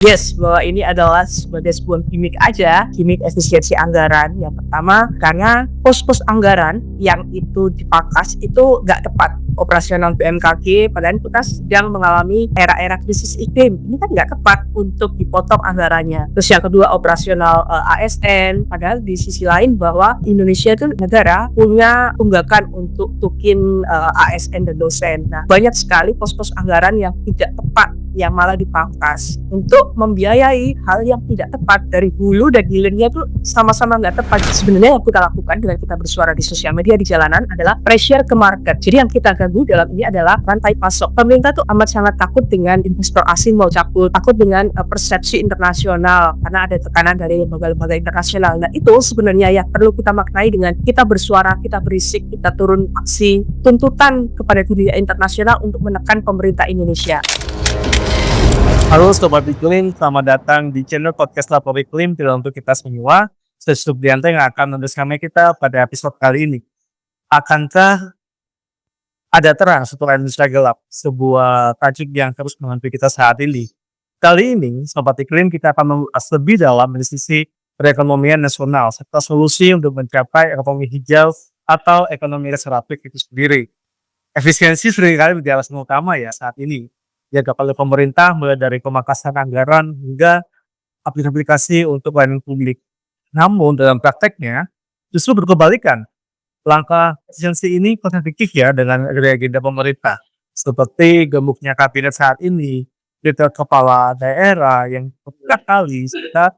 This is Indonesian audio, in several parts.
Yes, bahwa ini adalah sebagai sebuah gimmick aja, gimmick efisiensi anggaran. Yang pertama, karena pos-pos anggaran yang itu dipangkas itu nggak tepat. Operasional BMKG, padahal kita sedang mengalami era-era krisis iklim. Ini kan nggak tepat untuk dipotong anggarannya. Terus yang kedua, operasional ASN, padahal di sisi lain bahwa Indonesia itu negara punya tunggakan untuk tukin ASN dan dosen. Nah, banyak sekali pos-pos anggaran yang tidak tepat, yang malah dipangkas untuk membiayai hal yang tidak tepat. Dari hulu dan hilirnya itu sama-sama nggak tepat. Sebenarnya yang kita lakukan dengan kita bersuara di sosial media, di jalanan, adalah pressure ke market. Jadi yang kita ganggu dalam ini adalah rantai pasok. Pemerintah tuh amat sangat takut dengan investor asing mau cabut, takut dengan persepsi internasional karena ada tekanan dari lembaga-lembaga internasional. Nah, itu sebenarnya yang perlu kita maknai dengan kita bersuara, kita berisik, kita turun aksi, tuntutan kepada dunia internasional untuk menekan pemerintah Indonesia. Halo Sobat Iklim, selamat datang di channel podcast Lapor Iklim. Untuk kita semua, saya Supriyanto yang akan meneruskan kita pada episode kali ini. Akankah ada terang setelah Indonesia gelap? Sebuah tajuk yang terus menghantui kita saat ini. Kali ini, Sobat Iklim, kita akan membahas lebih dalam dari sisi perekonomian nasional, serta solusi untuk mencapai ekonomi hijau atau ekonomi restoratif itu sendiri. Efisiensi seringkali menjadi alasan utama ya saat ini. Dianggap oleh pemerintah mulai dari pemangkasan anggaran hingga aplikasi untuk pelayanan publik. Namun dalam prakteknya justru berkebalikan. Langkah efisiensi ini kontradiktif ya dengan agenda pemerintah. Seperti gemuknya kabinet saat ini, detail kepala daerah yang beberapa kali serta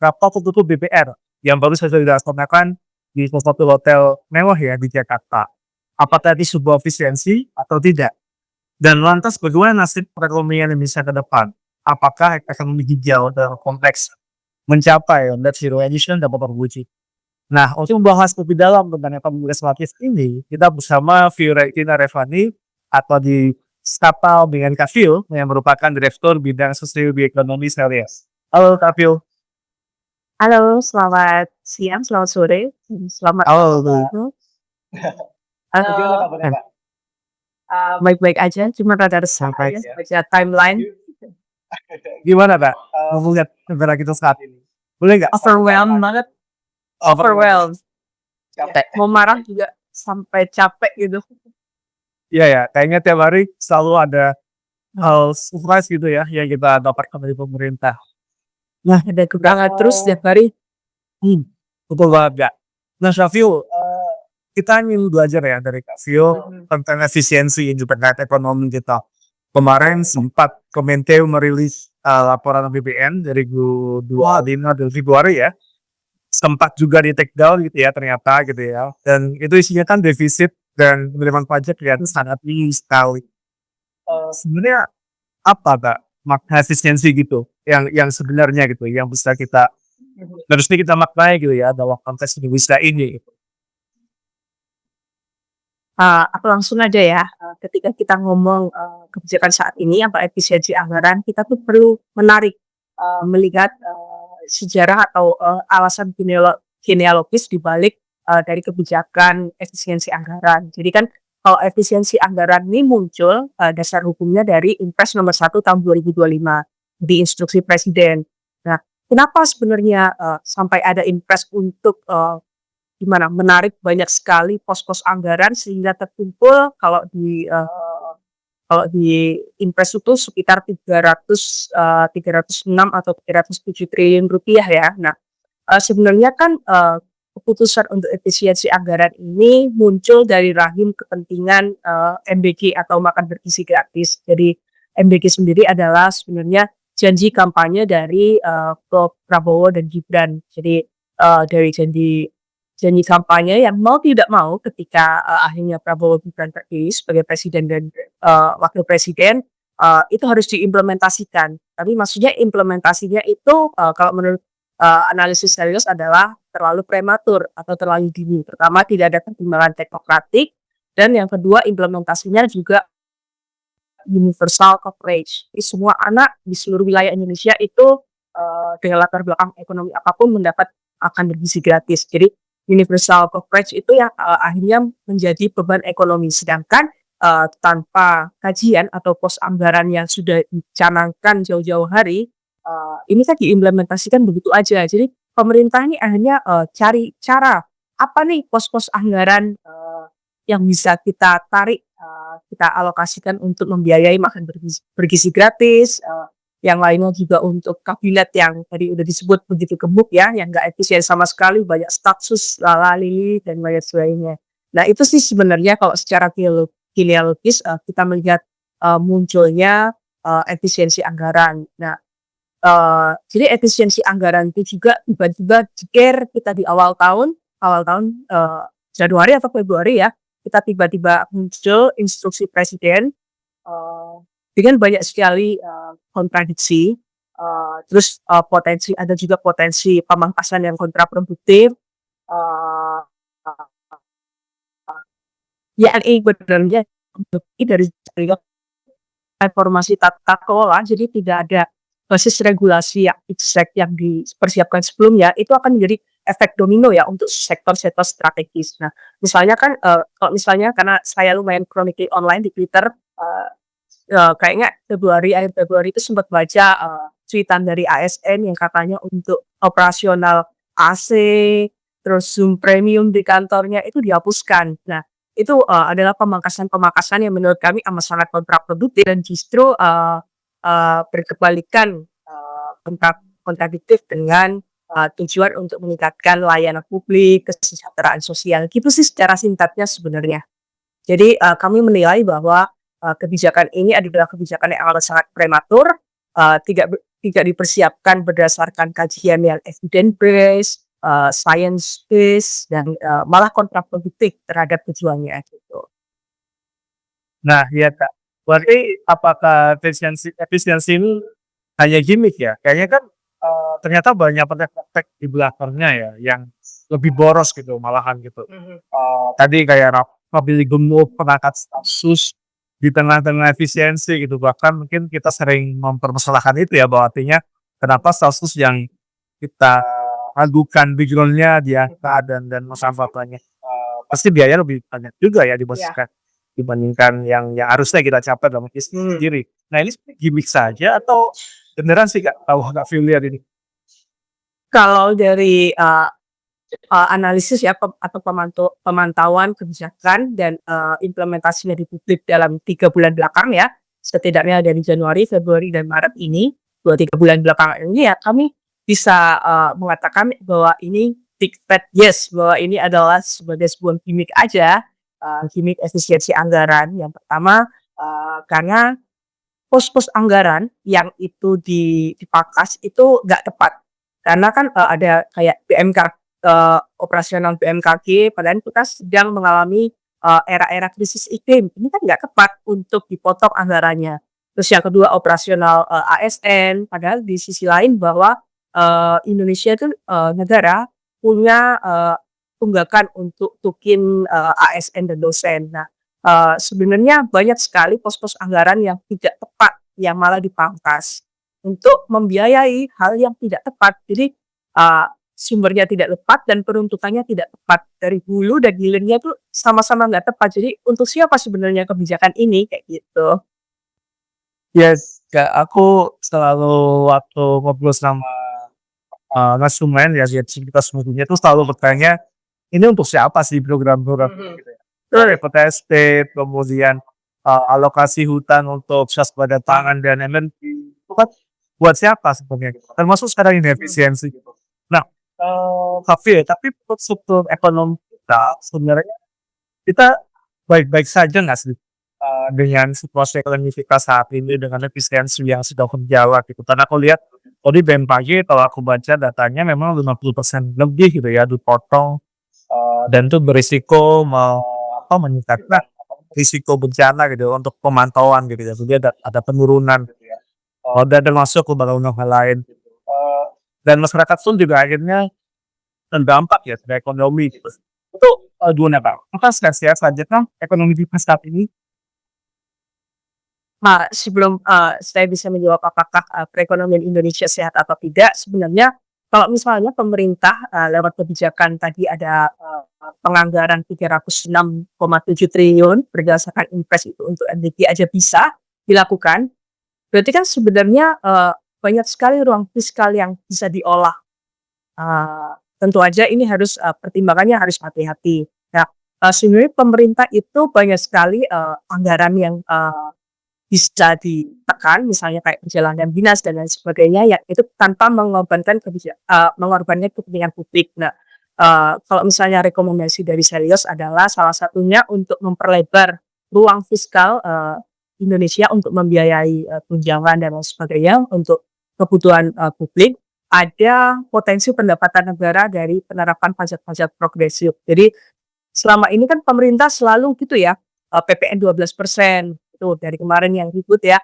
rapat tertutup BPR yang baru saja dilaksanakan di salah satu hotel mewah ya di Jakarta. Apakah ini sebuah efisiensi atau tidak? Dan lantas bagaimana nasib perekonomian Indonesia ke depan? Apakah ekonomi hijau dalam konteks mencapai net zero emission dapat terwujud? Nah, untuk membahas lebih dalam tentang ekonomi restoratif ini, kita bersama Fiorentina Revani atau disapa dengan Kak Fio yang merupakan Direktur Bidang Sustainable Economy Series. Halo Kak Fio. Halo, selamat siang, selamat sore, selamat Halo. Gimana kabarnya, Kak? Baik-baik aja, cuma rada resah ya baca timeline. Gimana Kak? Melihat negara kita saat ini? Boleh nggak? Overwhelmed banget. Overwhelmed. Mau marah juga sampai capek gitu. Iya ya, kayaknya tiap hari selalu ada hal surprise gitu ya yang kita dapatkan dari pemerintah. Nah, ada kekurangan terus tiap hari. Betul banget Kak. Nah Syafil, kita ingin belajar ya dari Kak Fio tentang efisiensi juga terkait ekonomi kita. Kemarin sempat Kemenkeu merilis laporan BPN dari 25 Februari ya. Sempat juga di take down gitu ya ternyata gitu ya. Dan itu isinya kan defisit dan penerimaan pajak kelihatan sangat tinggi sekali. Sebenarnya apa Kak makna efisiensi gitu yang sebenarnya gitu yang bisa kita harusnya kita maknai gitu ya dalam konteks Indonesia ini gitu. Aku langsung aja ya, ketika kita ngomong kebijakan saat ini apa efisiensi anggaran, kita tuh perlu menarik, melihat sejarah atau alasan genealogis di balik dari kebijakan efisiensi anggaran. Jadi kan kalau efisiensi anggaran ini muncul dasar hukumnya dari Impres nomor 1 tahun 2025 di instruksi Presiden. Nah, kenapa sebenarnya sampai ada Impres untuk menarik banyak sekali pos-pos anggaran sehingga terkumpul kalau di Impres itu sekitar 306 atau 307 triliun rupiah ya. Nah, sebenarnya kan keputusan untuk efisiensi anggaran ini muncul dari rahim kepentingan MBG atau makan bergizi gratis. Jadi MBG sendiri adalah sebenarnya janji kampanye dari Prof. Prabowo dan Gibran. Jadi dari janji kampanye yang mau tidak mau ketika akhirnya Prabowo Gibran terpilih sebagai presiden dan wakil presiden, itu harus diimplementasikan. Tapi maksudnya implementasinya itu kalau menurut analisis serius adalah terlalu prematur atau terlalu dini. Pertama, tidak ada pertimbangan teknokratik, dan yang kedua implementasinya juga universal coverage. Jadi semua anak di seluruh wilayah Indonesia itu dengan latar belakang ekonomi apapun akan bergizi gratis. Jadi universal coverage itu yang akhirnya menjadi beban ekonomi. Sedangkan tanpa kajian atau pos anggaran yang sudah dicanangkan jauh-jauh hari, ini kan diimplementasikan begitu aja. Jadi pemerintah ini akhirnya, cari cara, apa nih pos-pos anggaran, yang bisa kita tarik, kita alokasikan untuk membiayai makan bergizi gratis, yang lainnya juga untuk kabinet yang tadi udah disebut begitu gemuk ya, yang nggak efisien sama sekali, banyak stafsus, lala-lili, dan lain sebagainya. Nah itu sih sebenarnya kalau secara genealogis, kita melihat, munculnya, efisiensi anggaran. Nah, jadi efisiensi anggaran itu juga tiba-tiba jeker kita di awal tahun, Januari atau Februari ya, kita tiba-tiba muncul instruksi presiden, eee, dengan banyak sekali, kontradiksi, terus, ada juga potensi pemangkasan yang kontraproduktif, eee, yang sebenarnya dari reformasi tata kelola, jadi tidak ada basis regulasi yang exact yang dipersiapkan sebelumnya, itu akan menjadi efek domino ya untuk sektor-sektor strategis. Nah, misalnya kan, kalau misalnya karena saya lumayan chronically online di Twitter, eee kayaknya akhir Februari itu sempat baca, cuitan dari ASN yang katanya untuk operasional AC, terus Zoom Premium di kantornya itu dihapuskan. Nah, itu, adalah pemangkasan-pemangkasan yang menurut kami amat sangat kontraproduktif dan justru, berkebalikan, kontradiktif dengan, tujuan untuk meningkatkan layanan publik, kesejahteraan sosial, gitu sih secara singkatnya sebenarnya. Jadi, kami menilai bahwa, kebijakan ini adalah kebijakan yang amat sangat prematur, tidak dipersiapkan berdasarkan kajian yang evidence based, science based, dan, malah kontraproduktif terhadap tujuannya gitu. Nah, iya Kak. Berarti apakah efisiensi efisiensi ini hanya gimmick ya? Kayaknya kan, ternyata banyak praktek-praktek di belakangnya ya, yang lebih boros gitu malahan gitu. Tadi kayak mobil gemuk, pengangkat stafsus, di tengah-tengah efisiensi gitu, bahkan mungkin kita sering mempermasalahkan itu ya, bahwa artinya kenapa stafsus yang kita ragukan background-nya diangkat dan masa faktanya, pasti biaya lebih banyak juga ya Iya. dibandingkan yang harusnya kita capai dalam bisnis sendiri. Nah ini sebenarnya gimmick saja atau beneran sih Kak, kalau nggak familiar ini? Kalau dari, analisis ya atau pemantauan kebijakan dan, implementasinya di publik dalam 3 bulan belakang ya, setidaknya dari Januari, Februari, dan Maret ini, 3 bulan belakangan ini ya kami bisa, mengatakan bahwa ini big fat yes, bahwa ini adalah sebagai sebuah gimmick aja, gimmick efisiensi anggaran. Yang pertama, karena pos-pos anggaran yang itu dipangkas itu nggak tepat. Karena kan, ada kayak operasional BMKG, padahal kita sedang mengalami, era-era krisis iklim. Ini kan nggak tepat untuk dipotong anggarannya. Terus yang kedua operasional, ASN, padahal di sisi lain bahwa, Indonesia itu, negara punya, tunggakan untuk tukin, ASN dan dosen. Nah, sebenarnya banyak sekali pos-pos anggaran yang tidak tepat, yang malah dipangkas untuk membiayai hal yang tidak tepat. Jadi, sumbernya tidak tepat dan peruntukannya tidak tepat. Dari hulu dan hilirnya tuh sama-sama nggak tepat. Jadi untuk siapa sebenarnya kebijakan ini? Kayak gitu. Yes, Kak, aku selalu waktu ngobrol sama, konsumen ya, lihat kita sebelumnya tuh selalu bertanya, "Ini untuk siapa sih program-program ini?" Gitu ya. Dari PTSD, kemudian, alokasi hutan untuk swasembada pangan dan energi, itu kan buat siapa sebenarnya gitu, termasuk sekarang ini efisiensi gitu. Nah, tapi untuk struktur ekonomi kita sebenarnya kita baik-baik saja nggak sih, dengan situasi ekonomi kita saat ini dengan efisiensi yang sudah berjalan gitu. Karena aku lihat tadi BMKG kalau aku baca datanya memang 50% lebih gitu ya dipotong, dan itu berisiko meningkatkan risiko bencana gitu untuk pemantauan gitu ya. Jadi ada penurunan gitu ya, dan termasuk lembaga-lembaga lain gitu, dan masyarakat pun juga akhirnya terdampak ya secara ekonomi gitu. Itu, gimana Kak? Apakah sehat-sehat saja kah ekonomi kita saat ini? Nah, sebelum, saya bisa menjawab apakah, perekonomian Indonesia sehat atau tidak, sebenarnya kalau misalnya pemerintah, lewat kebijakan tadi ada, penganggaran 306,7 triliun berdasarkan Impres itu untuk energi aja bisa dilakukan, berarti kan sebenarnya, banyak sekali ruang fiskal yang bisa diolah. Tentu aja ini harus, pertimbangannya harus hati-hati. Nah, sebenarnya pemerintah itu banyak sekali, anggaran yang, bisa ditekan, misalnya kayak perjalanan dinas dan lain sebagainya, ya itu tanpa mengorbankan kepentingan publik. Nah, kalau misalnya rekomendasi dari Selios adalah salah satunya untuk memperlebar ruang fiskal, Indonesia untuk membiayai, tunjangan dan lain sebagainya untuk kebutuhan, publik, ada potensi pendapatan negara dari penerapan pajak-pajak progresif. Jadi selama ini kan pemerintah selalu gitu ya, PPN 12%, itu dari kemarin yang ribut ya.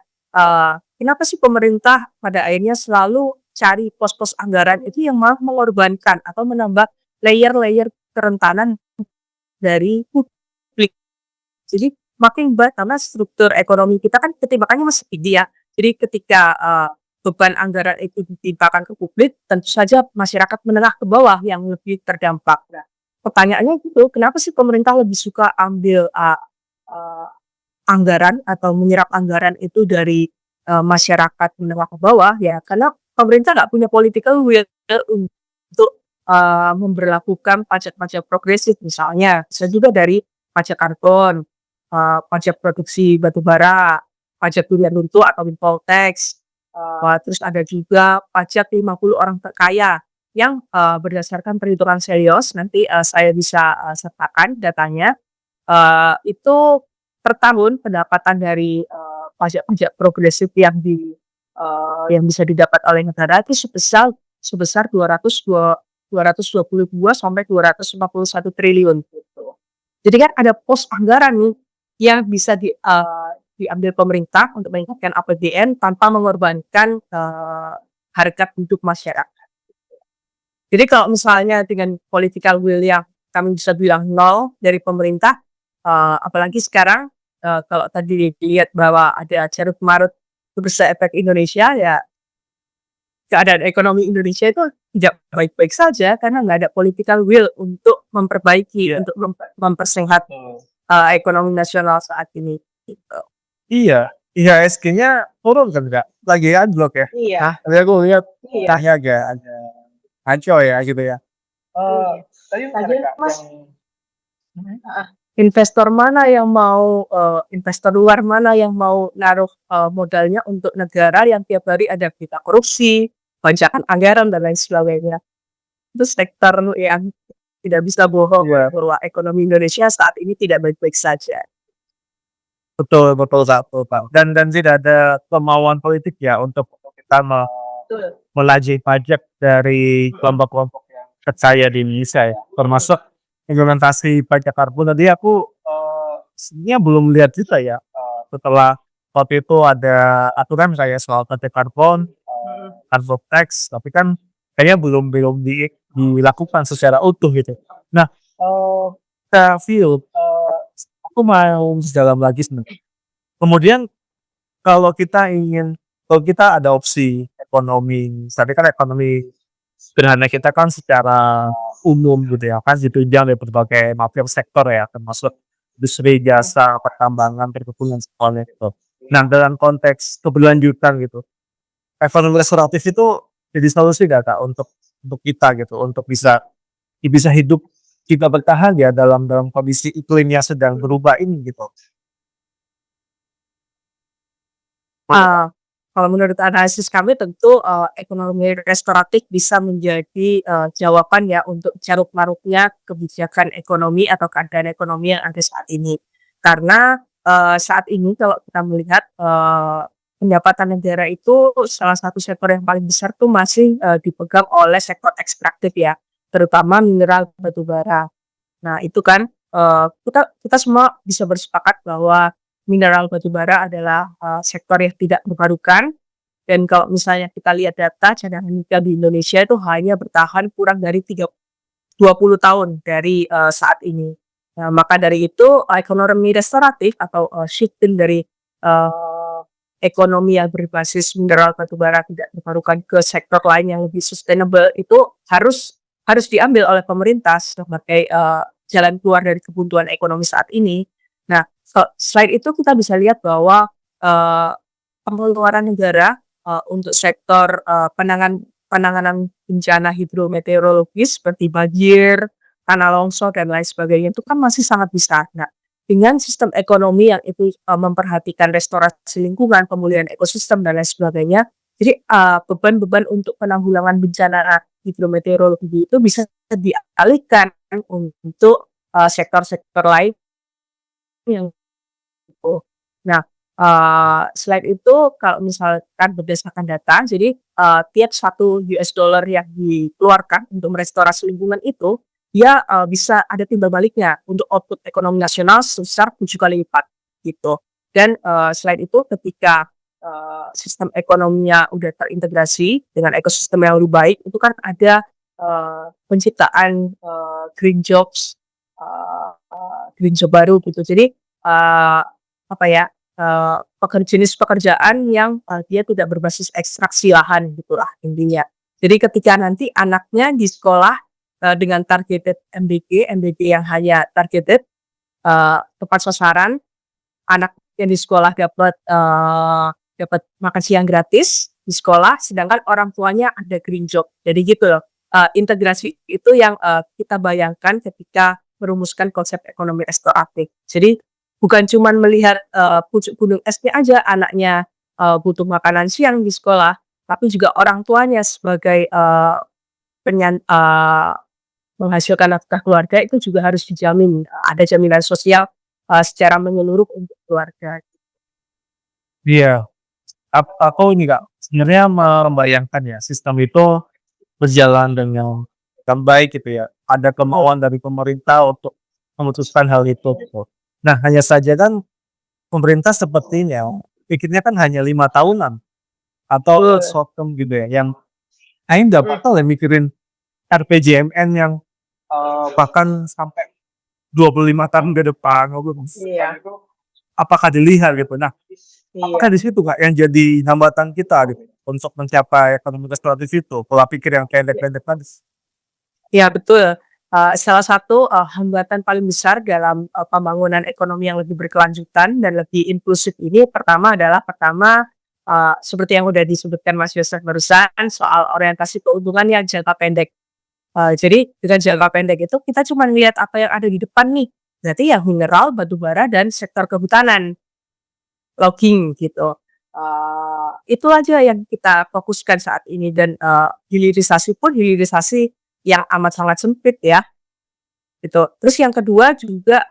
Kenapa sih pemerintah pada akhirnya selalu cari pos-pos anggaran itu yang malah mengorbankan atau menambah layer-layer kerentanan dari publik. Jadi makin berat karena struktur ekonomi kita kan ketimpangannya masih tinggi ya. Jadi ketika, beban anggaran itu ditimpakan ke publik, tentu saja masyarakat menengah ke bawah yang lebih terdampak. Nah, pertanyaannya gitu, kenapa sih pemerintah lebih suka ambil, eee, anggaran atau menyerap anggaran itu dari, masyarakat menengah ke bawah? Ya karena pemerintah nggak punya political will untuk, memberlakukan pajak-pajak progresif misalnya, bisa juga dari pajak karbon, pajak produksi batu bara, pajak durian runtuh atau windfall tax, terus ada juga pajak 50 orang terkaya yang, berdasarkan perhitungan Selios nanti, saya bisa, sertakan datanya, itu per tahun pendapatan dari, pajak-pajak progresif yang bisa didapat oleh negara itu sebesar sebesar 222 sampai 251 triliun gitu. Jadi kan ada pos anggaran nih yang bisa diambil pemerintah untuk meningkatkan APBN tanpa mengorbankan, harkat hidup masyarakat. Jadi kalau misalnya dengan political will yang kami bisa bilang nol dari pemerintah, apalagi sekarang, kalau tadi dilihat bahwa ada carut marut bursa efek Indonesia, ya keadaan ekonomi Indonesia itu tidak baik-baik saja karena nggak ada political will untuk memperbaiki, Iya, untuk mempersehat, betul. ekonomi nasional saat ini, gitu. Iya, IHSG-nya turun kan, Kak? Lagi anjlok ya? Iya, Tadi aku lihat iya, angkanya agak kacau ya gitu ya. iya. Tadi gimana, Tadi Kak, Mas, yang mhm, investor mana yang mau, investor luar mana yang mau naruh, modalnya untuk negara yang tiap hari ada berita korupsi, lonjakan anggaran dan lain sebagainya. Itu sektor yang tidak bisa bohong iya, bahwa ekonomi Indonesia saat ini tidak baik-baik saja. betul betul, Kak, betul, Kak. Dan tidak ada kemauan politik ya untuk kita Betul. melajih pajak dari kelompok-kelompok yang kaya di Indonesia ya, termasuk implementasi pajak karbon tadi aku, sebenarnya belum lihat juga ya, setelah waktu itu ada aturan kayak soal pajak karbon, carbon tax, tapi kan kayaknya belum belum dilakukan secara utuh gitu. Nah, secara field, aku mau dalam lagi sebenarnya. Kemudian kalau kita ada opsi ekonomi, tapi kan ekonomi sederhana kita kan secara umum gitu ya, kan ditunjang dari berbagai macam sektor ya, termasuk industri, jasa, pertambangan, perkebunan, semuanya gitu. Nah, dalam konteks keberlanjutan gitu, ekonomi restoratif itu jadi solusi nggak, Kak, untuk kita gitu, untuk bisa hidup kita bertahan ya dalam dalam kondisi iklim yang sedang berubah ini gitu. Eee, Kalau menurut analisis kami tentu, ekonomi restoratif bisa menjadi, jawaban ya untuk carut-marutnya kebijakan ekonomi atau keadaan ekonomi yang ada saat ini. Karena, saat ini kalau kita melihat, pendapatan negara itu salah satu sektor yang paling besar tuh masih, dipegang oleh sektor ekstraktif ya, terutama mineral batu bara. Nah itu kan, kita kita semua bisa bersepakat bahwa mineral batu bara adalah, sektor yang tidak terbarukan dan kalau misalnya kita lihat data cadangan nikel di Indonesia itu hanya bertahan kurang dari 20 tahun dari, saat ini. Nah maka dari itu, ekonomi restoratif atau, shifting dari, eee, ekonomi yang berbasis mineral batu bara tidak terbarukan ke sektor lain yang lebih sustainable itu harus diambil oleh pemerintah sebagai, jalan keluar dari kebuntuan ekonomi saat ini. Nah, selain itu kita bisa lihat bahwa, eee, pengeluaran negara untuk sektor penanganan bencana hidrometeorologis seperti banjir, tanah longsor dan lain sebagainya itu kan masih sangat besar. Nah, dengan sistem ekonomi yang itu, memperhatikan restorasi lingkungan, pemulihan ekosistem dan lain sebagainya, jadi, beban-beban untuk penanggulangan bencana hidrometeorologi itu bisa dialihkan untuk, sektor-sektor lain yang gitu. Nah, selain itu kalau misalkan berdasarkan data, jadi, tiap $1 yang dikeluarkan untuk merestorasi lingkungan itu, dia, bisa ada timbal baliknya untuk output ekonomi nasional sebesar 7 kali lipat, gitu. Dan, selain itu ketika, sistem ekonominya udah terintegrasi dengan ekosistem yang lebih baik, itu kan ada, penciptaan, green job baru gitu. Jadi, apa ya, jenis pekerjaan yang, dia tidak berbasis ekstraksi lahan gitulah intinya. Jadi ketika nanti anaknya di sekolah, dengan targeted MBG yang hanya targeted, tepat sasaran, anak yang di sekolah dapat makan siang gratis di sekolah, sedangkan orang tuanya ada green job. Jadi gitu loh, integrasi itu yang, kita bayangkan ketika merumuskan konsep ekonomi restoratif. Jadi bukan cuman melihat, pucuk gunung esnya aja anaknya, butuh makanan siang di sekolah, tapi juga orang tuanya sebagai, menghasilkan nafkah keluarga itu juga harus dijamin, ada jaminan sosial, secara menyeluruh untuk keluarga. Iya, aku ini Kak, sebenarnya membayangkan ya sistem itu berjalan dengan baik gitu ya. Ada kemauan dari pemerintah untuk memutuskan hal itu gitu. Nah, hanya saja kan pemerintah sepertinya pikirnya kan hanya 5 tahunan atau Betul. short term gitu ya, yang aing nggak bakal ya mikirin RPJMN yang, bahkan sampai 25 tahun ke depan, Iya, apakah dilihat gitu. Nah, iya. apakah di situ Kak yang jadi hambatan kita gitu untuk mencapai ekonomi restoratif itu, pola pikir yang pendek-pendek tadi? Iya betul, salah satu, hambatan paling besar dalam, pembangunan ekonomi yang lebih berkelanjutan dan lebih inklusif ini pertama, seperti yang udah disebutkan Mas Yosef barusan soal orientasi keuntungan yang jangka pendek. Jadi dengan jangka pendek itu kita cuma lihat apa yang ada di depan nih, berarti ya mineral, batu bara, dan sektor kehutanan, logging gitu. Itu aja yang kita fokuskan saat ini dan, hilirisasi pun hilirisasi yang amat sangat sempit ya, gitu. Terus yang kedua juga,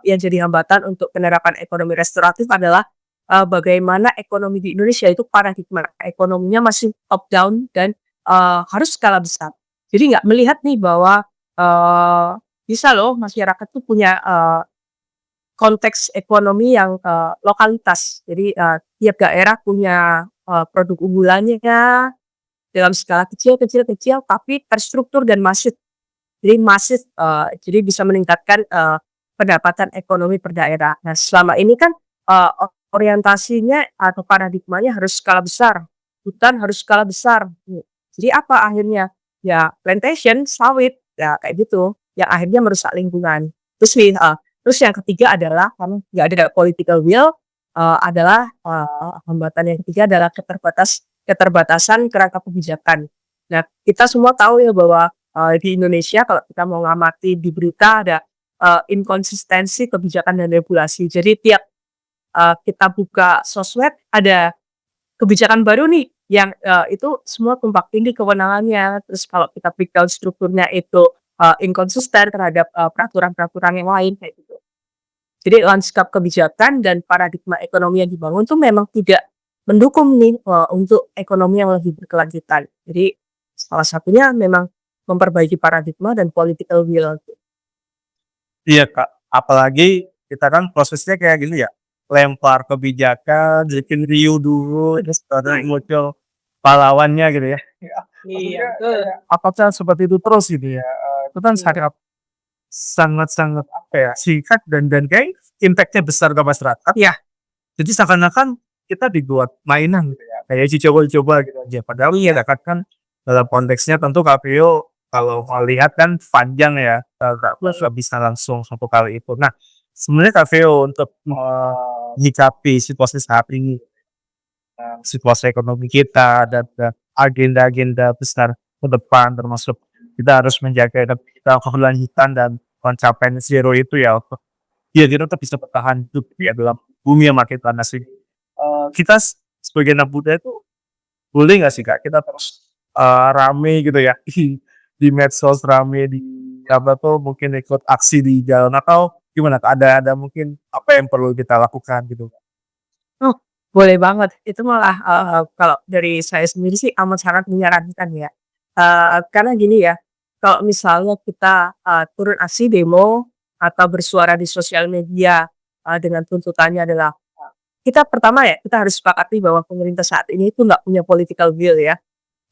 yang jadi hambatan untuk penerapan ekonomi restoratif adalah, bagaimana ekonomi di Indonesia itu paradigma ekonominya masih top down dan, harus skala besar. Jadi nggak melihat nih bahwa, eee, bisa loh masyarakat tuh punya, konteks ekonomi yang, lokalitas. Jadi, tiap daerah punya, produk unggulannya dalam skala kecil kecil kecil tapi terstruktur dan masif. Jadi masif, jadi bisa meningkatkan, pendapatan ekonomi per daerah. Nah, selama ini kan, orientasinya atau paradigmanya harus skala besar, hutan harus skala besar, jadi apa akhirnya? Ya plantation, sawit, ya kayak gitu, yang akhirnya merusak lingkungan. Terus yang ketiga adalah karena nggak ada political will, hambatan yang ketiga adalah keterbatasan kerangka kebijakan. Nah, kita semua tahu ya bahwa di Indonesia kalau kita mau ngamati di berita ada, inkonsistensi kebijakan dan regulasi. Jadi tiap, kita buka sosmed ada kebijakan baru nih yang, itu semua tumpang tindih kewenangannya. Terus kalau kita breakdown strukturnya itu, inkonsisten terhadap, peraturan-peraturan yang lain kayak gitu. Jadi lanskap kebijakan dan paradigma ekonomi yang dibangun tuh memang tidak mendukung nih, untuk ekonomi yang lebih berkelanjutan. Jadi salah satunya memang memperbaiki paradigma dan political will. Iya Kak, apalagi kita kan prosesnya kayak gini ya, lempar kebijakan, bikin riuh dulu, terus baru muncul pahlawannya gitu ya. Iya, betul. Apakah seperti itu terus gitu ya? Itu kan Iya. sangat-sangat apa ya, singkat dan kayak impact-nya besar ke masyarakat. Iya, Jadi seakan-akan kita dibuat mainan gitu ya, kayak coba-coba gitu aja. Padahal iya, masyarakat kan dalam konteksnya tentu KPU kalau mau lihat kan panjang ya, nggak bisa langsung satu kali itu. Nah, sebenarnya KPU untuk menyikapi situasi saat ini, situasi ekonomi kita dan agenda-agenda besar ke depan, termasuk kita harus menjaga kita keberlanjutan dan pencapaian zero itu ya, kita tetap bisa bertahan hidup ya dalam bumi yang makin panas ini. Kita sebagai anak muda itu boleh nggak sih Kak, kita terus rame gitu ya di medsos, rame di apa tuh, mungkin ikut aksi di jalan atau gimana Kak? Ada mungkin apa yang perlu kita lakukan gitu? Oh, boleh banget. Itu malah, kalau dari saya sendiri sih amat sangat menyarankan ya. Karena gini ya, kalau misalnya kita, turun aksi demo atau bersuara di sosial media, dengan tuntutannya adalah, kita pertama ya, kita harus sepakati bahwa pemerintah saat ini itu nggak punya political will ya.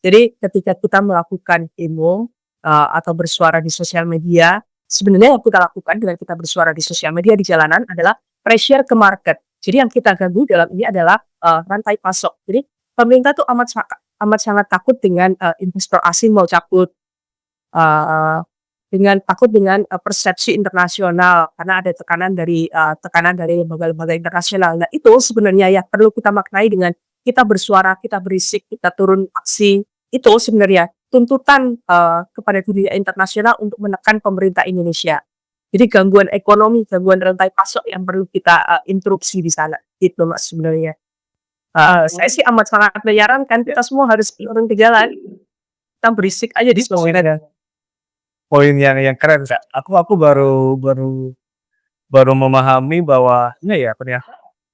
Jadi ketika kita melakukan demo, atau bersuara di sosial media, sebenarnya yang kita lakukan dengan kita bersuara di sosial media di jalanan adalah pressure ke market. Jadi yang kita ganggu dalam ini adalah, rantai pasok. Jadi pemerintah tuh amat sangat takut dengan, investor asing mau cabut, eee, takut dengan, persepsi internasional karena ada tekanan dari lembaga-lembaga internasional. Nah itu sebenarnya yang perlu kita maknai dengan kita bersuara, kita berisik, kita turun aksi, itu sebenarnya tuntutan, kepada dunia internasional untuk menekan pemerintah Indonesia. Jadi gangguan ekonomi, gangguan rantai pasok yang perlu kita, interupsi di sana, gitu Mas sebenarnya. Saya sih amat sangat menyarankan kita semua harus turun ke jalan, kita berisik aja di sosial media. Poin yang keren Kak, aku baru baru baru memahami bahwa ini ya ternyata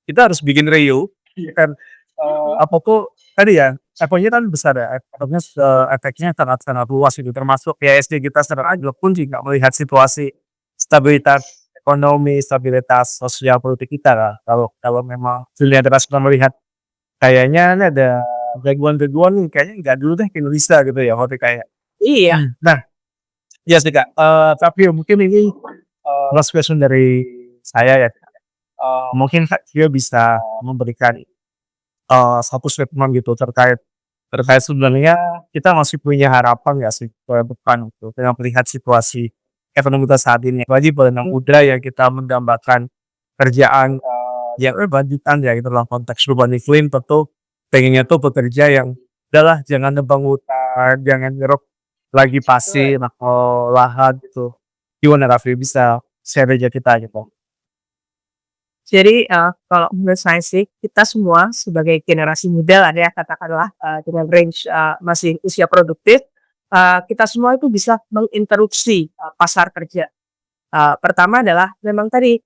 kita harus bikin Rio, kan, apa tuh tadi ya, efeknya kan besar ya, efeknya sangat-sangat luas itu, termasuk IHSG kita secara anjlok pun juga melihat situasi stabilitas ekonomi, stabilitas sosial politik kita lah. Kalau kalau memang dunia internasional melihat kayaknya ini ada gangguan-gangguan nih, kayaknya nggak dulu deh ke Indonesia gitu ya, waktu kayak. Iya, Nah, iya sih Kak, tapi mungkin ini, last question dari saya ya, mungkin Kak dia bisa memberikan, satu statement gitu terkait terkait sebenarnya kita masih punya harapan nggak sih ke depan gitu dengan melihat situasi ekonomi kita saat ini, apalagi pada anak muda ya kita mendambakan kerjaan, yang berkelanjutan ya gitu dalam konteks perubahan iklim tentu pengennya tuh bekerja yang udahlah jangan nebang hutan, jangan ngeruk lagi pasir atau lahan gitu. Gimana Raffi bisa share aja kita gitu? jadi, kalau menurut saya sih kita semua sebagai generasi muda lah ya katakanlah, dengan range, masih usia produktif, kita semua itu bisa menginterupsi, pasar kerja. Pertama adalah memang tadi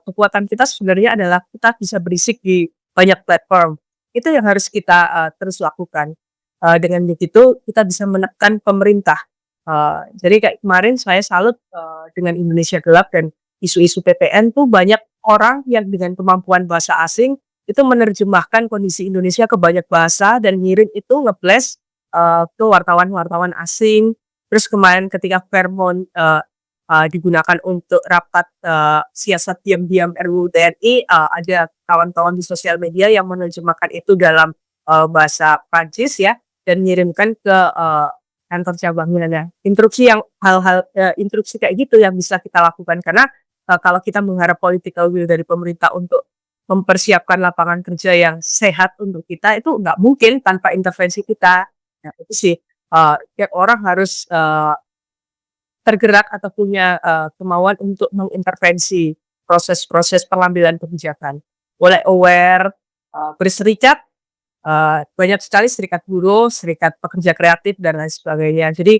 kekuatan kita sebenarnya adalah kita bisa berisik di banyak platform. Itu yang harus kita, terus lakukan. Dengan begitu kita bisa menekan pemerintah. Jadi kayak kemarin saya salut, dengan Indonesia Gelap dan isu-isu PPN tuh banyak orang yang dengan kemampuan bahasa asing itu menerjemahkan kondisi Indonesia ke banyak bahasa dan ngirim itu nge-blast, ke wartawan-wartawan asing. Terus kemarin ketika Fairmont, digunakan untuk rapat, siasat diam-diam RUU TNI, ada kawan-kawan di sosial media yang menerjemahkan itu dalam, bahasa Prancis ya, dan ngirimkan ke, kantor cabangnya. Nah, instruksi kayak gitu yang bisa kita lakukan karena, kalau kita mengharap political will dari pemerintah untuk mempersiapkan lapangan kerja yang sehat untuk kita, itu nggak mungkin tanpa intervensi kita. Nah, itu sih, tiap orang harus, tergerak atau punya, kemauan untuk mengintervensi proses-proses pengambilan kebijakan. Mulai aware, berserikat, banyak sekali serikat buruh, serikat pekerja kreatif dan lain sebagainya. Jadi,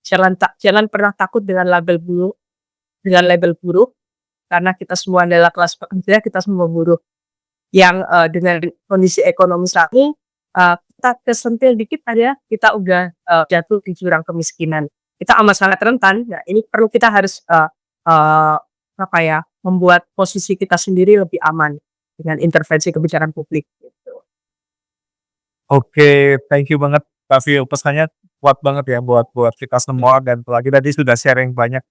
jangan pernah takut dengan label buruh, karena kita semua adalah kelas pekerja, kita semua buruh yang, dengan kondisi ekonomi saat ini, kita kesentil dikit aja, kita udah, jatuh di jurang kemiskinan. Kita amat sangat rentan. Nah, ini perlu kita harus, eee, apa ya, membuat posisi kita sendiri lebih aman dengan intervensi kebijakan publik, gitu. Oke, thank you banget Kak Vio, pesannya kuat banget ya buat buat kita semua dan apalagi tadi sudah sharing banyak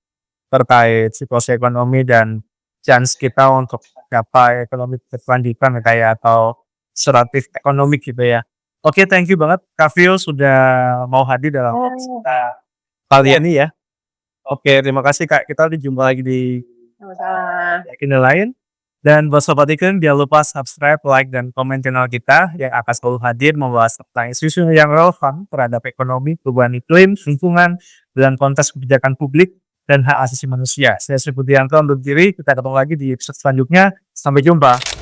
terkait situasi ekonomi dan chance kita untuk mencapai ekonomi berkelanjutan ya kayak atau seratif ekonomi gitu ya. Oke, thank you banget Kak Vio sudah mau hadir dalam podcast Oh, kita kali ini ya. Oke, terima kasih Kak. Kita jumpa lagi di sama-sama. agenda lain. Dan buat Sobat Iklim, jangan lupa subscribe, like, dan komen channel kita yang akan selalu hadir membahas tentang isu-isu yang relevan terhadap ekonomi, perubahan iklim, lingkungan, dan konteks kebijakan publik dan hak asasi manusia. Saya Sri Pudianto undur diri, kita ketemu lagi di episode selanjutnya. Sampai jumpa.